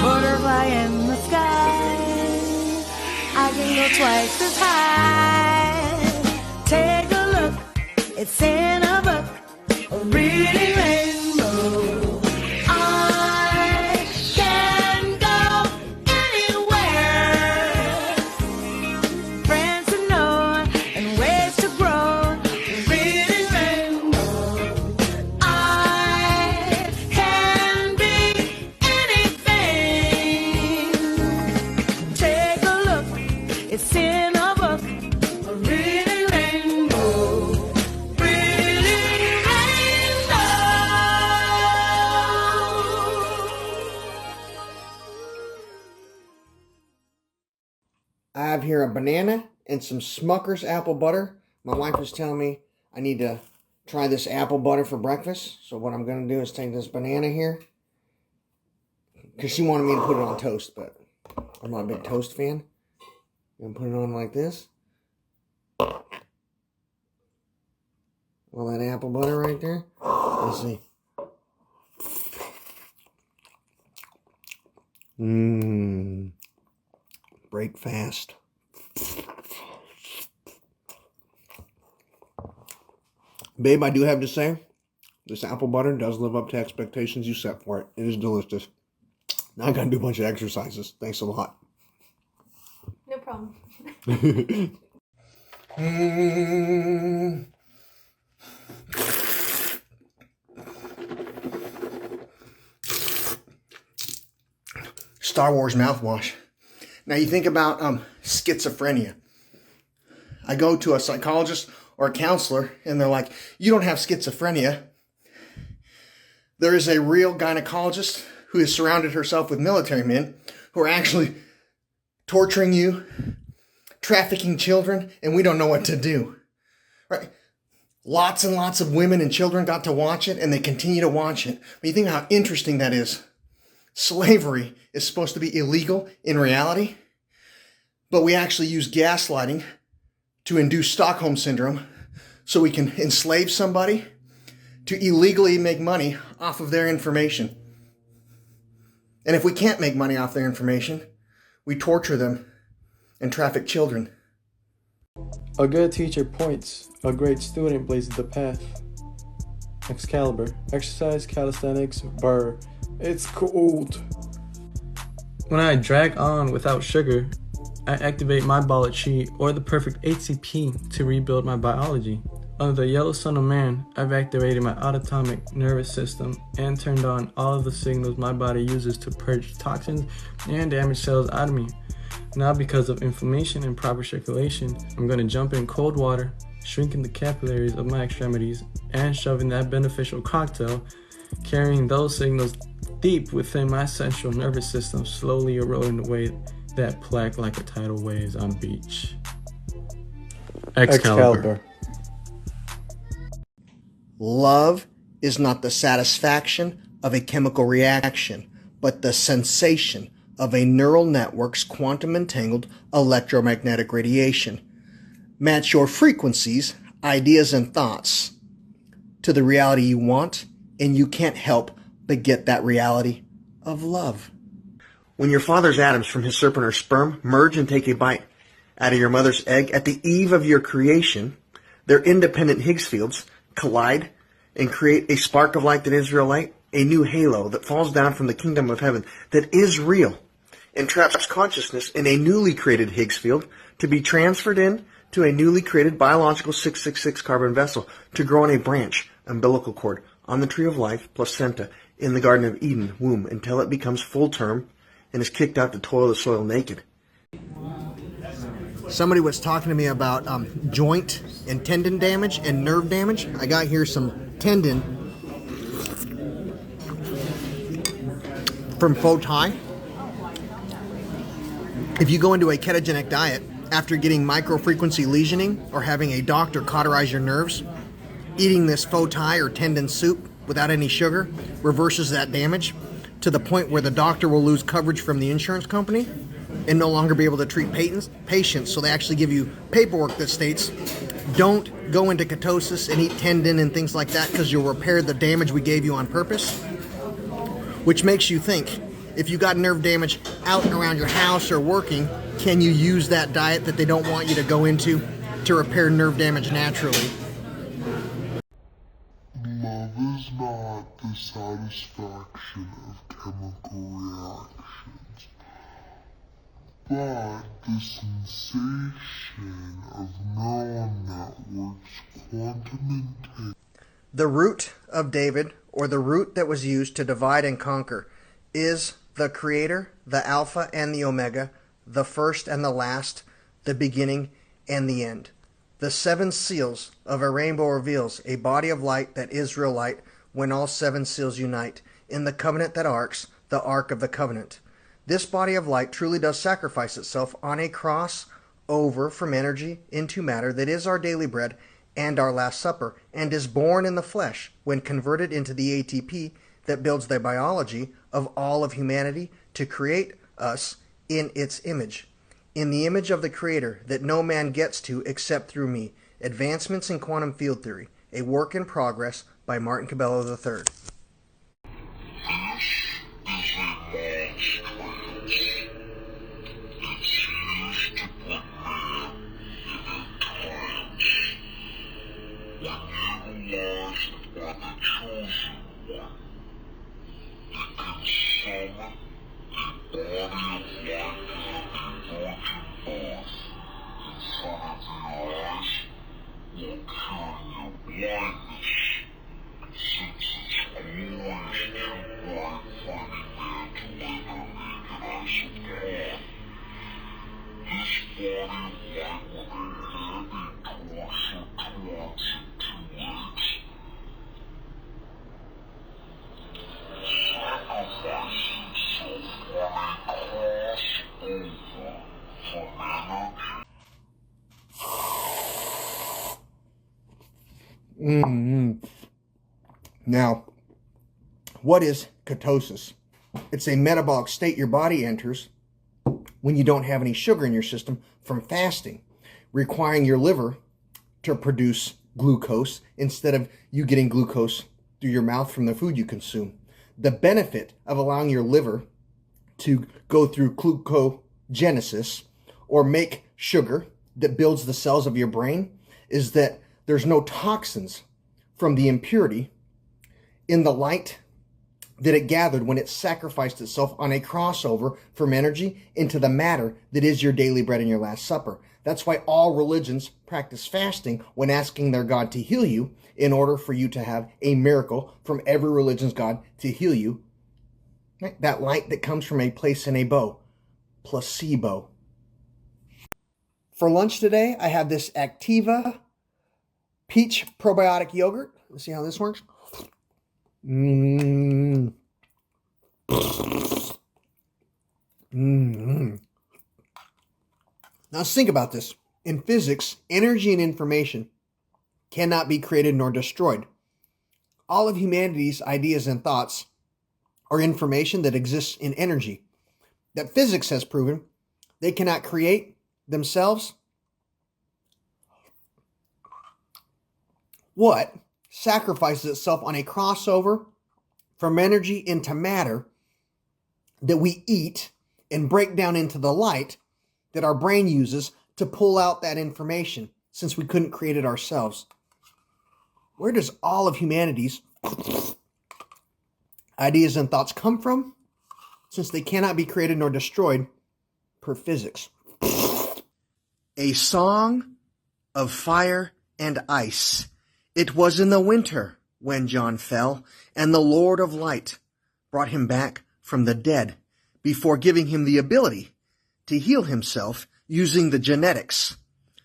Butterfly in the sky, I can go twice as high. Take a look, it's in a book, a reading rainbow. I can go anywhere, friends to know and ways to grow. A reading rainbow. I can be anything. Take a look, it's in a book, a reading rainbow. Reading rainbow. I have here a banana and some Smucker's apple butter. My wife was telling me I need to try this apple butter for breakfast. So what I'm going to do is take this banana here, because she wanted me to put it on toast, but I'm not a big toast fan. I'm going to put it on like this. All that apple butter right there. Let's see. Break fast. Babe, I do have to say, this apple butter does live up to expectations you set for it. It is delicious. Now I gotta do a bunch of exercises. Thanks a lot. No problem. Star Wars mouthwash. Now you think about schizophrenia. I go to a psychologist or a counselor and they're like, you don't have schizophrenia. There is a real gynecologist who has surrounded herself with military men who are actually torturing you, trafficking children, and we don't know what to do. Right? Lots and lots of women and children got to watch it, and they continue to watch it. But you think how interesting that is. Slavery is supposed to be illegal in reality, but we actually use gaslighting to induce Stockholm Syndrome so we can enslave somebody to illegally make money off of their information. And if we can't make money off their information, we torture them and traffic children. A good teacher points, a great student blazes the path. Excalibur, exercise, calisthenics, burr. It's cold. When I drag on without sugar, I activate my ball chi or the perfect HCP to rebuild my biology. Under the yellow sun of man, I've activated my autonomic nervous system and turned on all of the signals my body uses to purge toxins and damaged cells out of me. Now, because of inflammation and proper circulation, I'm going to jump in cold water, shrinking the capillaries of my extremities, and shoving that beneficial cocktail, carrying those signals deep within my central nervous system, slowly eroding away that plaque like a tidal waves on beach. Excalibur. Love is not the satisfaction of a chemical reaction, but the sensation of a neural network's quantum entangled electromagnetic radiation. Match your frequencies, ideas, and thoughts to the reality you want, and you can't help but get that reality of love. When your father's atoms from his serpent or sperm merge and take a bite out of your mother's egg at the eve of your creation, their independent Higgs fields collide and create a spark of light that is real light, a new halo that falls down from the kingdom of heaven that is real, and traps consciousness in a newly created Higgs field to be transferred in to a newly created biological 666 carbon vessel to grow on a branch, umbilical cord, on the tree of life, placenta, in the Garden of Eden womb until it becomes full term and is kicked out to toil the soil naked. Somebody was talking to me about joint and tendon damage and nerve damage. I got here some tendon from Fotai. If you go into a ketogenic diet after getting microfrequency lesioning or having a doctor cauterize your nerves, eating this Fotai or tendon soup without any sugar reverses that damage to the point where the doctor will lose coverage from the insurance company and no longer be able to treat patients. So they actually give you paperwork that states Don't go into ketosis and eat tendon and things like that, because you'll repair the damage we gave you on purpose. Which makes you think, if you got nerve damage out and around your house or working, can you use that diet that they don't want you to go into to repair nerve damage naturally? Love is not the satisfaction of chemical reactions, but the sensation of neural networks quantum entanglement. The root of David, or the root that was used to divide and conquer, is the Creator, the Alpha and the Omega, the first and the last, the beginning and the end. The 7 seals of a rainbow reveals a body of light that is real light when all 7 seals unite in the covenant that arcs, the Ark of the Covenant. This body of light truly does sacrifice itself on a cross over from energy into matter that is our daily bread and our Last Supper, and is born in the flesh when converted into the ATP that builds the biology of all of humanity to create us in its image. In the image of the Creator that no man gets to except through me. Advancements in Quantum Field Theory, a work in progress by Martin Cabello III. Now, what is ketosis? It's a metabolic state your body enters when you don't have any sugar in your system from fasting, requiring your liver to produce glucose instead of you getting glucose through your mouth from the food you consume. The benefit of allowing your liver to go through glucogenesis or make sugar that builds the cells of your brain is that there's no toxins from the impurity in the light that it gathered when it sacrificed itself on a crossover from energy into the matter that is your daily bread and your Last Supper. That's why all religions practice fasting when asking their God to heal you, in order for you to have a miracle from every religion's God to heal you. Right? That light that comes from a place in a bow. Placebo. For lunch today, I have this Activa peach probiotic yogurt. Let's see how this works. Now let's think about this. In physics, energy and information cannot be created nor destroyed. All of humanity's ideas and thoughts are information that exists in energy that physics has proven they cannot create themselves. What sacrifices itself on a crossover from energy into matter that we eat and break down into the light that our brain uses to pull out that information, since we couldn't create it ourselves. Where does all of humanity's ideas and thoughts come from, since they cannot be created nor destroyed per physics? A song of fire and ice. It was in the winter when John fell, and the Lord of Light brought him back from the dead before giving him the ability to heal himself using the genetics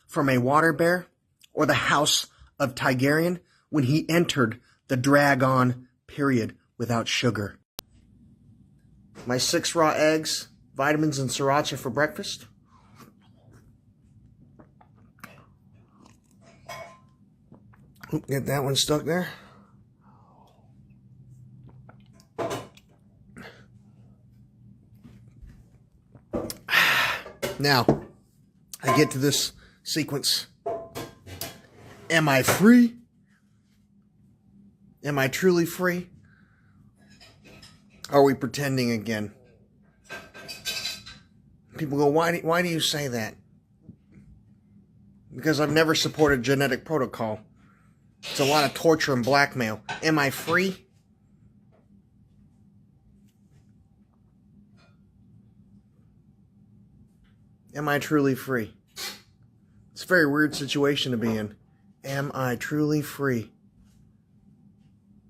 from a water bear or the house of Tigerian when he entered the Dragon period without sugar. My 6 raw eggs, vitamins, and sriracha for breakfast. Oop, get that one stuck there. Now, I get to this sequence. Am I free? Am I truly free? Are we pretending again? People go, why do you say that? Because I've never supported genetic protocol. It's a lot of torture and blackmail. Am I free? Am I truly free? It's a very weird situation to be in. Am I truly free?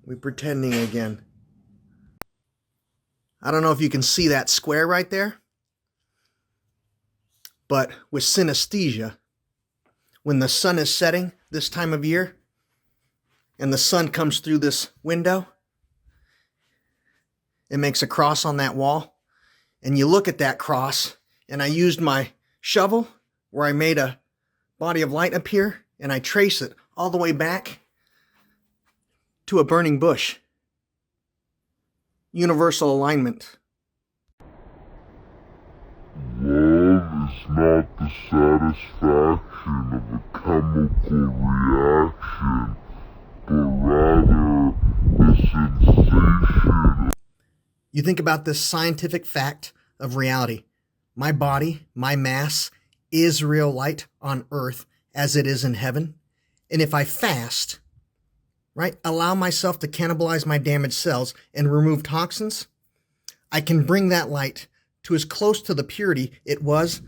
We pretending again. I don't know if you can see that square right there, but with synesthesia, when the sun is setting this time of year and the sun comes through this window, it makes a cross on that wall, and you look at that cross, and I used my shovel where I made a body of light appear, and I trace it all the way back to a burning bush. Universal alignment. Love is not the satisfaction of a chemical reaction, but rather the sensation of... You think about this scientific fact of reality. My body, my mass, is real light on earth as it is in heaven. And if I fast, right, allow myself to cannibalize my damaged cells and remove toxins, I can bring that light to as close to the purity it was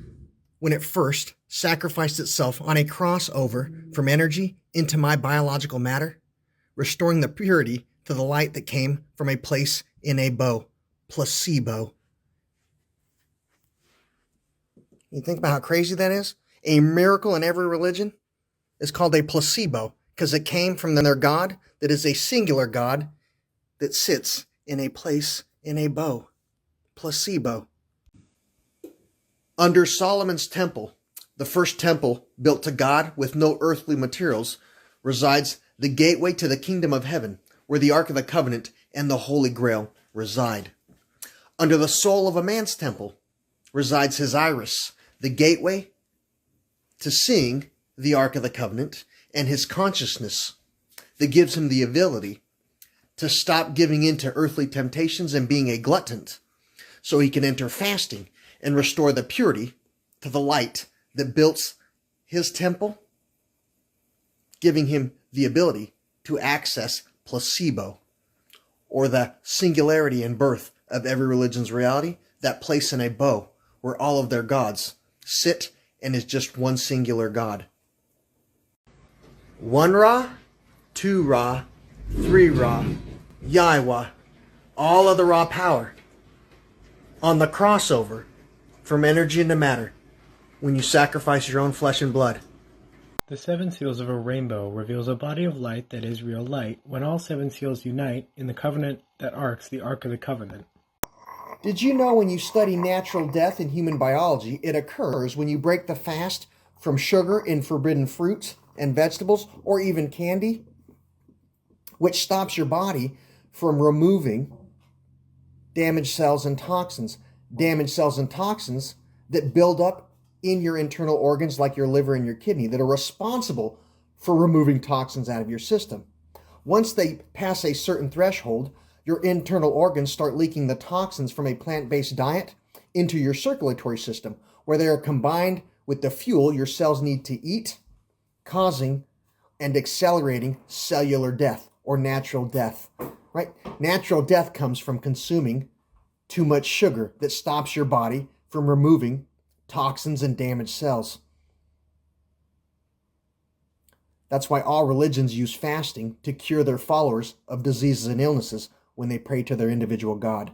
when it first sacrificed itself on a crossover from energy into my biological matter, restoring the purity to the light that came from a place in a bow, placebo. You think about how crazy that is? A miracle in every religion is called a placebo because it came from their God that is a singular God that sits in a place in a bow. Placebo. Under Solomon's temple, the first temple built to God with no earthly materials, resides the gateway to the kingdom of heaven, where the Ark of the Covenant and the Holy Grail reside. Under the soul of a man's temple resides his iris, the gateway to seeing the Ark of the Covenant, and his consciousness that gives him the ability to stop giving in to earthly temptations and being a glutton, so he can enter fasting and restore the purity to the light that built his temple, giving him the ability to access placebo, or the singularity and birth of every religion's reality, that place in a bow where all of their gods sit and is just one singular God. 1 Ra, 2 Ra, 3 Ra, Yahweh, all of the raw power on the crossover from energy into matter when you sacrifice your own flesh and blood. The 7 seals of a rainbow reveals a body of light that is real light when all 7 seals unite in the covenant that arcs the Ark of the Covenant. Did you know when you study natural death in human biology, it occurs when you break the fast from sugar and forbidden fruits and vegetables, or even candy, which stops your body from removing damaged cells and toxins. Damaged cells and toxins that build up in your internal organs like your liver and your kidney that are responsible for removing toxins out of your system. Once they pass a certain threshold, your internal organs start leaking the toxins from a plant-based diet into your circulatory system, where they are combined with the fuel your cells need to eat, causing and accelerating cellular death or natural death. Right? Natural death comes from consuming too much sugar that stops your body from removing toxins and damaged cells. That's why all religions use fasting to cure their followers of diseases and illnesses when they pray to their individual God.